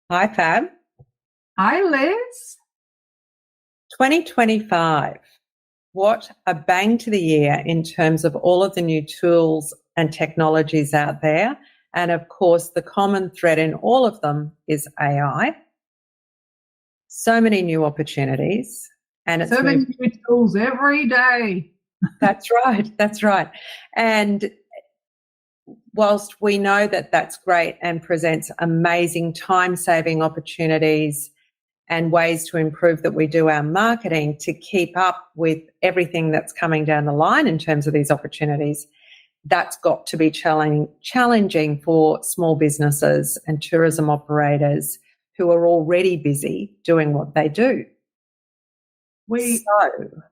Hi, Fab. Hi, Liz. 2025. What a bang to the year in terms of all of the new tools and technologies out there. And of course, the common thread in all of them is AI. So many new opportunities. And it's So many moved. new tools every day. That's right. That's right. And whilst we know that that's great and presents amazing time saving opportunities and ways to improve that we do our marketing to keep up with everything that's coming down the line in terms of these opportunities, that's got to be challenging for small businesses and tourism operators who are already busy doing what they do. We So,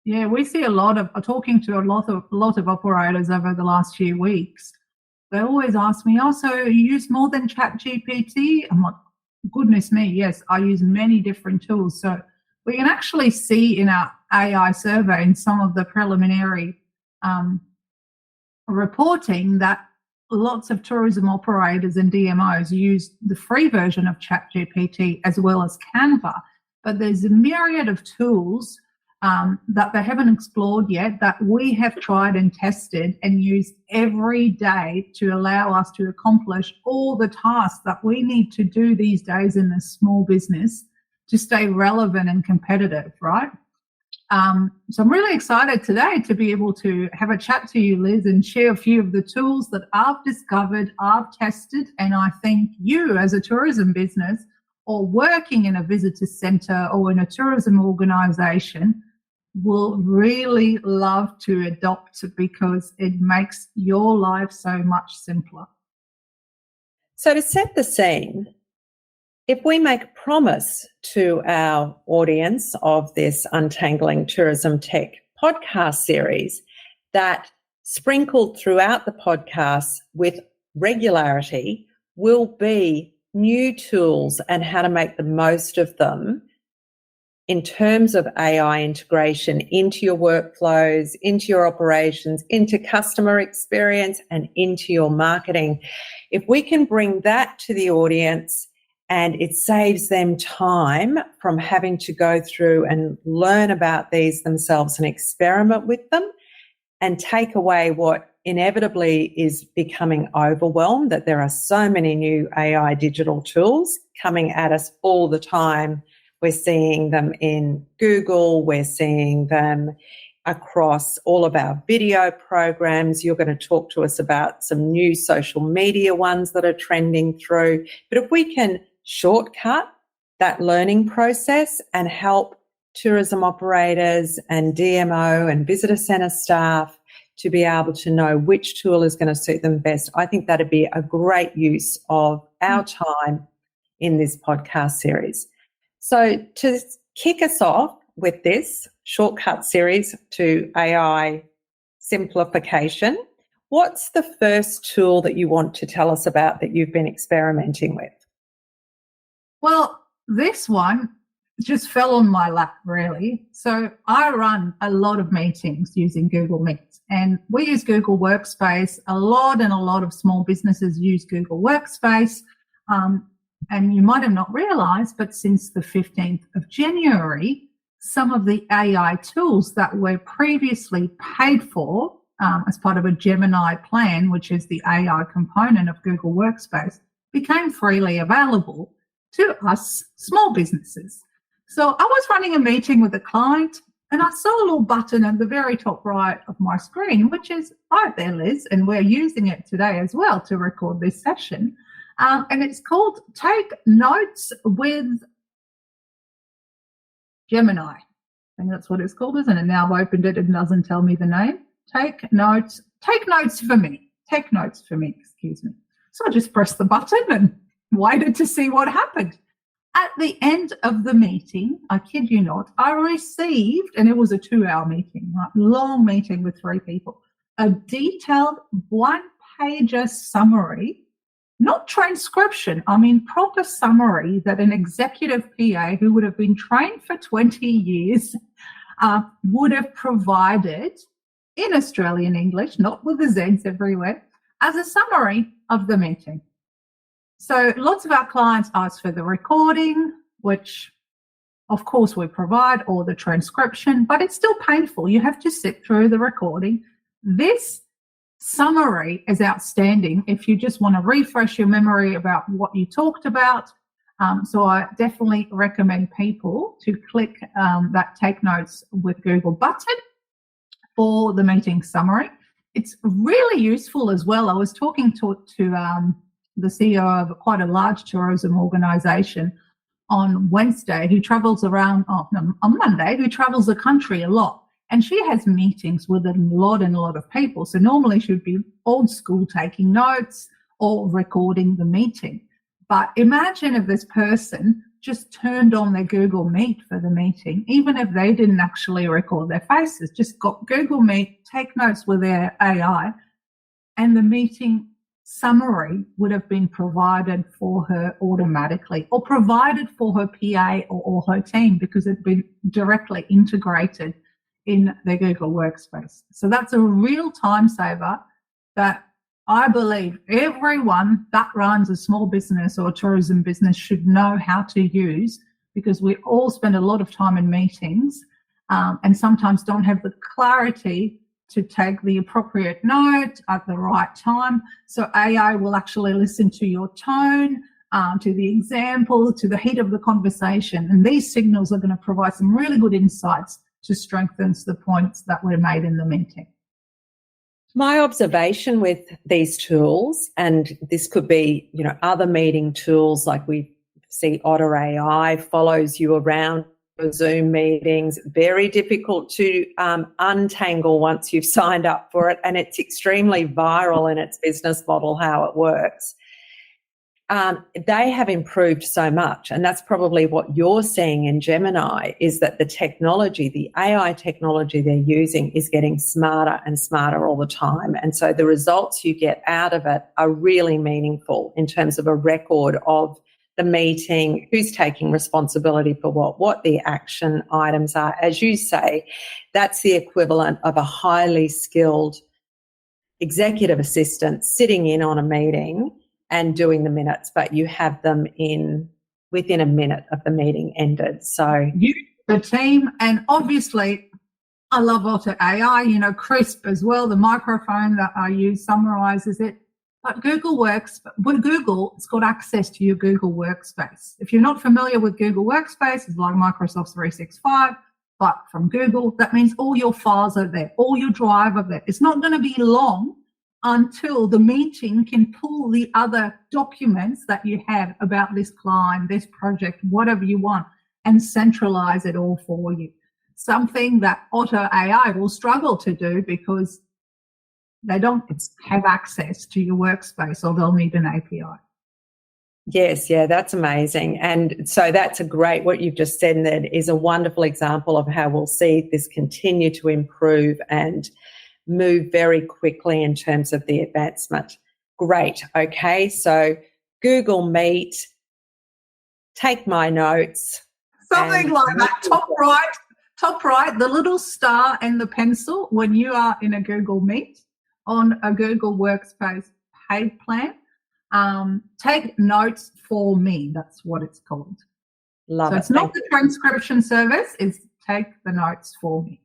we see a lot of talking to a lot of operators over the last few weeks. They always ask me, "Oh, so you use more than ChatGPT?" I'm like, "Goodness me, yes, I use many different tools." So we can actually see in our AI survey in some of the preliminary um, reporting that lots of tourism operators and DMOs use the free version of ChatGPT as well as Canva. But there's a myriad of tools that they haven't explored yet that we have tried and tested and used every day to allow us to accomplish all the tasks that we need to do these days in a small business to stay relevant and competitive, right? So I'm really excited today to be able to have a chat to you, Liz, and share a few of the tools that I've discovered, I've tested, and I think you as a tourism business or working in a visitor centre or in a tourism organisation will really love to adopt because it makes your life so much simpler. so to set the scene, if we make a promise to our audience of this Untangling Tourism Tech podcast series that sprinkled throughout the podcast with regularity will be new tools and how to make the most of them in terms of AI integration into your workflows, into your operations, into customer experience, and into your marketing. If we can bring that to the audience, and it saves them time from having to go through and learn about these themselves and experiment with them, and take away what inevitably is becoming overwhelmed, that there are so many new AI digital tools coming at us all the time. We're seeing them in Google, we're seeing them across all of our video programs. You're going to talk to us about some new social media ones that are trending through. But if we can shortcut that learning process and help tourism operators and DMO and visitor centre staff to be able to know which tool is going to suit them best, I think that'd be a great use of our time in this podcast series. So to kick us off with this shortcut series to AI simplification, what's the first tool that you want to tell us about that you've been experimenting with? Well, this one just fell on my lap, really. So I run a lot of meetings using Google Meet, and we use Google Workspace a lot, and a lot of small businesses use Google Workspace. And you might have not realized, but since the 15th of January, some of the AI tools that were previously paid for as part of a Gemini plan, which is the AI component of Google Workspace, became freely available to us small businesses. So I was running a meeting with a client and I saw a little button at the very top right of my screen, which is right there, Liz, and we're using it today as well to record this session. And it's called Take Notes with Gemini. I think that's what it's called, isn't it? Now I've opened it and doesn't tell me the name. Take notes for me. Take notes for me, excuse me. So I just pressed the button and waited to see what happened. At the end of the meeting, I kid you not, I received, and it was a 2-hour meeting, right, long meeting with 3 people, a detailed one-pager summary, not transcription, I mean proper summary that an executive PA who would have been trained for 20 years would have provided in Australian English, not with the Zs everywhere, as a summary of the meeting. So lots of our clients ask for the recording, which of course we provide, or the transcription, but it's still painful. You have to sit through the recording. This summary is outstanding if you just want to refresh your memory about what you talked about. So I definitely recommend people to click that Take Notes with Google button for the meeting summary. It's really useful as well. I was talking to the CEO of quite a large tourism organisation on Wednesday, who travels around, on Monday, who travels the country a lot. And she has meetings with a lot of people. So normally she would be old school taking notes or recording the meeting. But imagine if this person just turned on their Google Meet for the meeting, even if they didn't actually record their faces, just got Google Meet, take notes with their AI, and the meeting summary would have been provided for her automatically, or provided for her PA or her team, because it'd been directly integrated in their Google Workspace. So that's a real time saver that I believe everyone that runs a small business or a tourism business should know how to use, because we all spend a lot of time in meetings and sometimes don't have the clarity to take the appropriate note at the right time. So AI will actually listen to your tone, to the example, to the heat of the conversation. And these signals are going to provide some really good insights to strengthen the points that were made in the meeting. My observation with these tools, and this could be, other meeting tools, like we see Otter AI follows you around Zoom meetings, very difficult to untangle once you've signed up for it, and it's extremely viral in its business model, how it works. They have improved so much, and that's probably what you're seeing in Gemini, is that the technology, the AI technology they're using, is getting smarter and smarter all the time. And so the results you get out of it are really meaningful in terms of a record of the meeting, who's taking responsibility for what the action items are. As you say, that's the equivalent of a highly skilled executive assistant sitting in on a meeting and doing the minutes, but you have them within a minute of the meeting ended. So you, the team, and obviously I love Otter AI, Crisp as well, the microphone that I use summarizes it. But Google's got access to your Google Workspace. If you're not familiar with Google Workspace, it's like Microsoft 365, but from Google, that means all your files are there, all your drive are there. It's not going to be long until the meeting can pull the other documents that you have about this client, this project, whatever you want, and centralize it all for you. Something that Otter AI will struggle to do because they don't have access to your workspace, or they'll need an API. Yes, yeah, that's amazing. And so that's what you've just said, and that is a wonderful example of how we'll see this continue to improve and move very quickly in terms of the advancement. Great. Okay, so Google Meet, take my notes. Something like that. Top right, the little star and the pencil when you are in a Google Meet on a Google Workspace paid plan. Take notes for me. That's what it's called. Love it. So it's not the transcription service. It's take the notes for me.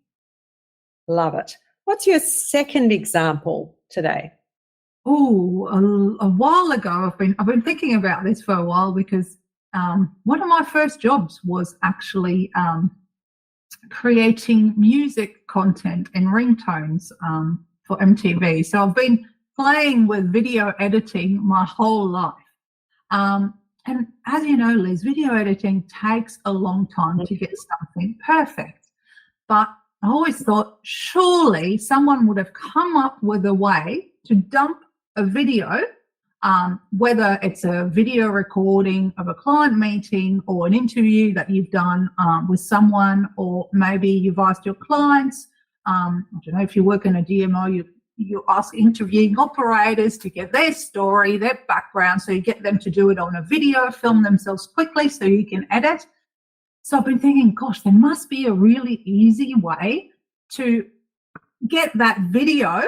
Love it. What's your second example today? Oh, a while ago, I've been thinking about this for a while, because one of my first jobs was actually creating music content and ringtones for MTV. So I've been playing with video editing my whole life. And as you know, Liz, video editing takes a long time to get something perfect. But I always thought surely someone would have come up with a way to dump a video, whether it's a video recording of a client meeting or an interview that you've done with someone, or maybe you've asked your clients, I don't know, if you work in a DMO, you ask interviewing operators to get their story, their background, so you get them to do it on a video, film themselves quickly so you can edit. So I've been thinking, gosh, there must be a really easy way to get that video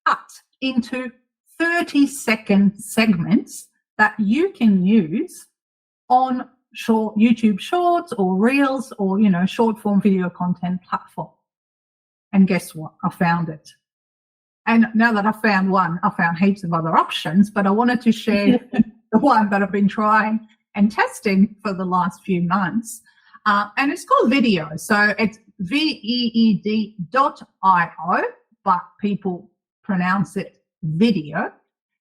cut into 30-second segments that you can use on YouTube Shorts or Reels or, short form video content platform. And guess what? I found it. And now that I found one, I found heaps of other options, but I wanted to share the one that I've been trying and testing for the last few months. And it's called Veed.io. So it's Veed.io, but people pronounce it video.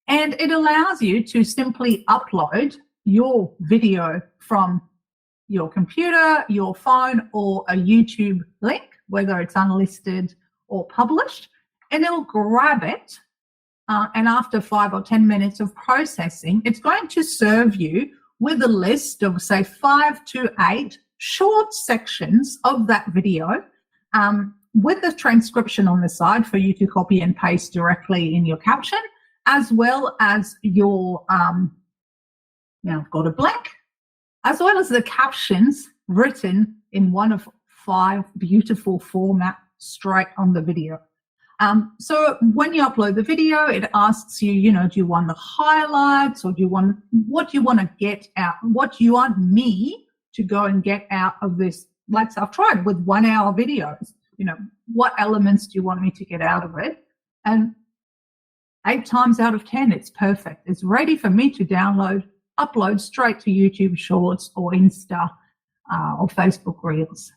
And it allows you to simply upload your video from your computer, your phone, or a YouTube link, whether it's unlisted or published, and it'll grab it. And after 5 or 10 minutes of processing, it's going to serve you with a list of, say, 5 to 8 short sections of that video, with the transcription on the side for you to copy and paste directly in your caption, as well as your, now I've got a blank, as well as the captions written in one of 5 beautiful formats straight on the video. So when you upload the video, it asks you, do you want the highlights, or what do you want to get out? What do you want me to go and get out of this? Like I've tried with 1 hour videos, what elements do you want me to get out of it? And 8 times out of 10, it's perfect. It's ready for me to download, upload straight to YouTube Shorts or Insta or Facebook Reels.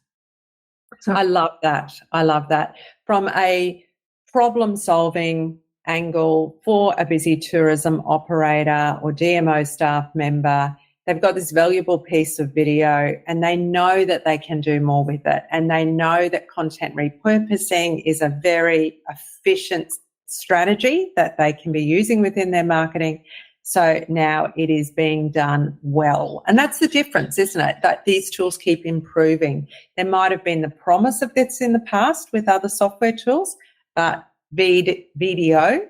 So I love that. From a problem-solving angle for a busy tourism operator or DMO staff member, they've got this valuable piece of video and they know that they can do more with it, and they know that content repurposing is a very efficient strategy that they can be using within their marketing. So now it is being done well. And that's the difference, isn't it? That these tools keep improving. There might have been the promise of this in the past with other software tools, but Veed.io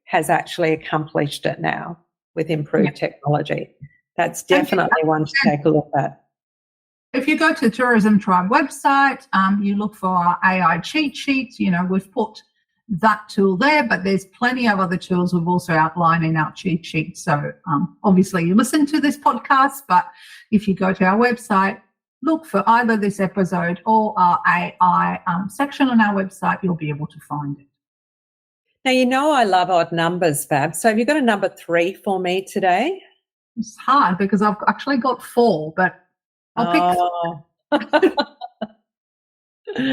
has actually accomplished it now with improved technology. That's definitely one to take a look at. If you go to the Tourism Tribe website, you look for our AI cheat sheets. We've put that tool there, but there's plenty of other tools we've also outlined in our cheat sheet. So obviously you listen to this podcast, but if you go to our website, look for either this episode or our AI section on our website, you'll be able to find it. Now, I love odd numbers, Fab. So have you got a number 3 for me today? It's hard because I've actually got 4, but I'll pick. So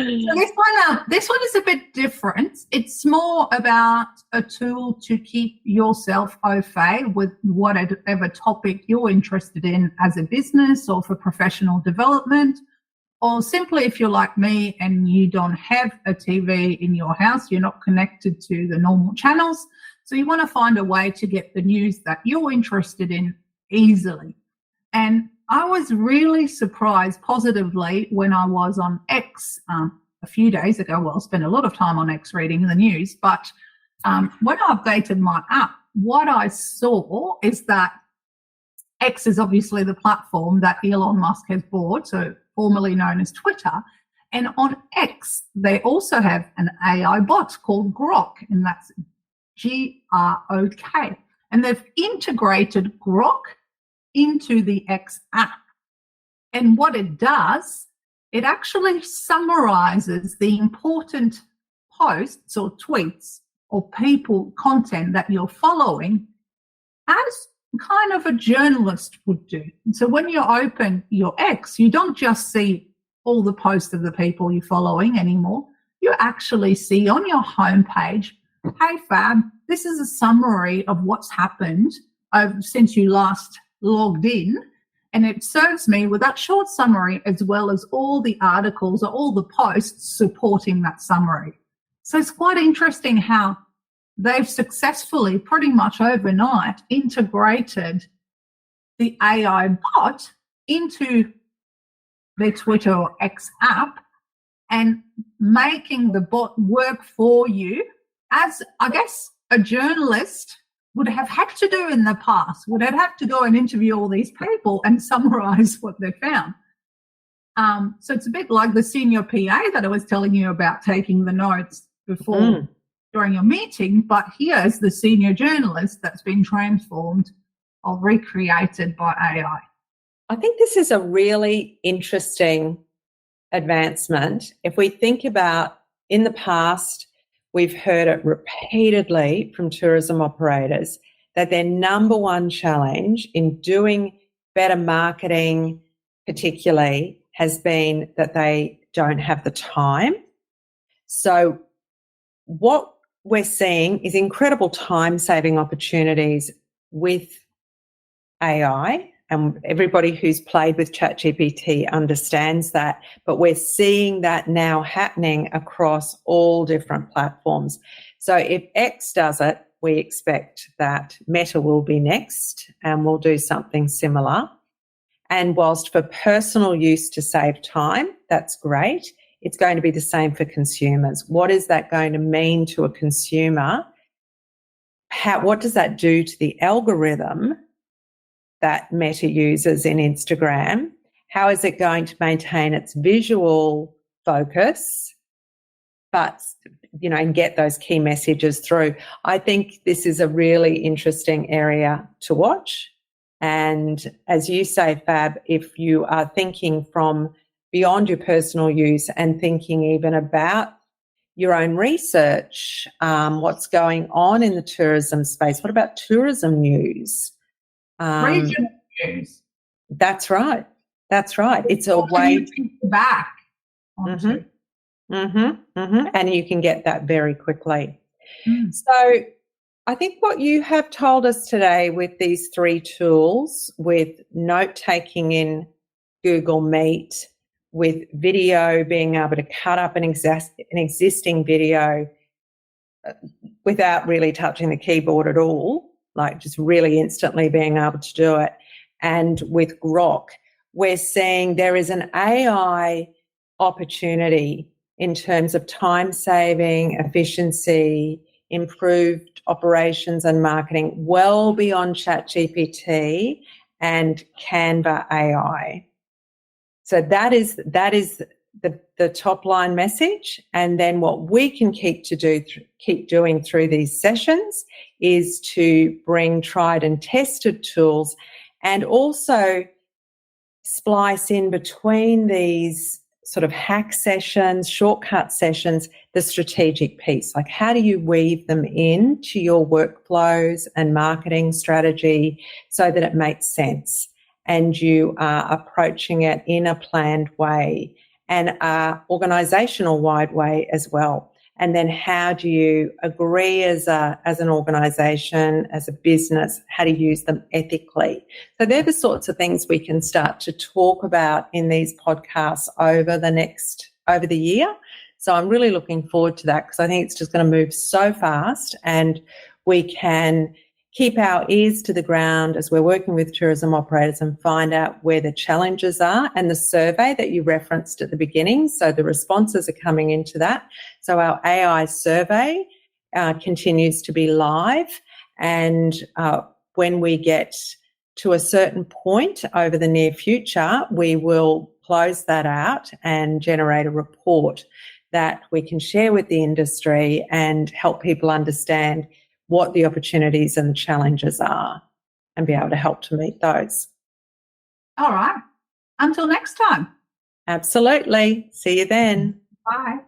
this one is a bit different. It's more about a tool to keep yourself au fait with whatever topic you're interested in as a business or for professional development, or simply if you're like me and you don't have a TV in your house, you're not connected to the normal channels, so you want to find a way to get the news that you're interested in easily. And I was really surprised positively when I was on X a few days ago. Well, I spent a lot of time on X reading the news, but when I updated my app, what I saw is that X is obviously the platform that Elon Musk has bought, so formerly known as Twitter. And on X, they also have an AI bot called Grok, and that's Grok. And they've integrated Grok into the X app. And what it does, it actually summarizes the important posts or tweets or people content that you're following as kind of a journalist would do. And so when you open your X, you don't just see all the posts of the people you're following anymore. You actually see on your homepage, hey Fab, this is a summary of what's happened since you last logged in, and it serves me with that short summary as well as all the articles or all the posts supporting that summary. So it's quite interesting how they've successfully, pretty much overnight, integrated the AI bot into their Twitter or X app and making the bot work for you as, I guess, a journalist would have had to do in the past, would have had to go and interview all these people and summarize what they found. So it's a bit like the senior PA that I was telling you about taking the notes before during your meeting, but here's the senior journalist that's been transformed or recreated by AI. I think this is a really interesting advancement. If we think about in the past, we've heard it repeatedly from tourism operators that their number one challenge in doing better marketing, particularly, has been that they don't have the time. So what we're seeing is incredible time-saving opportunities with AI, and everybody who's played with ChatGPT understands that, but we're seeing that now happening across all different platforms. So if X does it, we expect that Meta will be next and we'll do something similar. And whilst for personal use to save time, that's great, it's going to be the same for consumers. What is that going to mean to a consumer? What does that do to the algorithm that Meta uses in Instagram? How is it going to maintain its visual focus, but, and get those key messages through? I think this is a really interesting area to watch. And as you say, Fab, if you are thinking from beyond your personal use and thinking even about your own research, what's going on in the tourism space, what about tourism news? Regional news. That's right. That's right. It's a way back. And you can get that very quickly. So I think what you have told us today with these 3 tools, with note-taking in Google Meet, with video, being able to cut up an existing video without really touching the keyboard at all, like just really instantly being able to do it. And with Grok, we're seeing there is an AI opportunity in terms of time saving, efficiency, improved operations and marketing well beyond ChatGPT and Canva AI. So that is the top line message. And then what we can keep doing through these sessions is to bring tried and tested tools and also splice in between these sort of hack sessions, shortcut sessions, the strategic piece. Like, how do you weave them into your workflows and marketing strategy so that it makes sense and you are approaching it in a planned way and a organisational wide way as well? And then how do you agree as an organisation, as a business, how to use them ethically? So they're the sorts of things we can start to talk about in these podcasts over the year. So I'm really looking forward to that because I think it's just going to move so fast, and we can keep our ears to the ground as we're working with tourism operators and find out where the challenges are. And the survey that you referenced at the beginning, so the responses are coming into that. So our AI survey continues to be live, and when we get to a certain point over the near future, we will close that out and generate a report that we can share with the industry and help people understand what the opportunities and the challenges are and be able to help to meet those. All right. Until next time. Absolutely. See you then. Bye.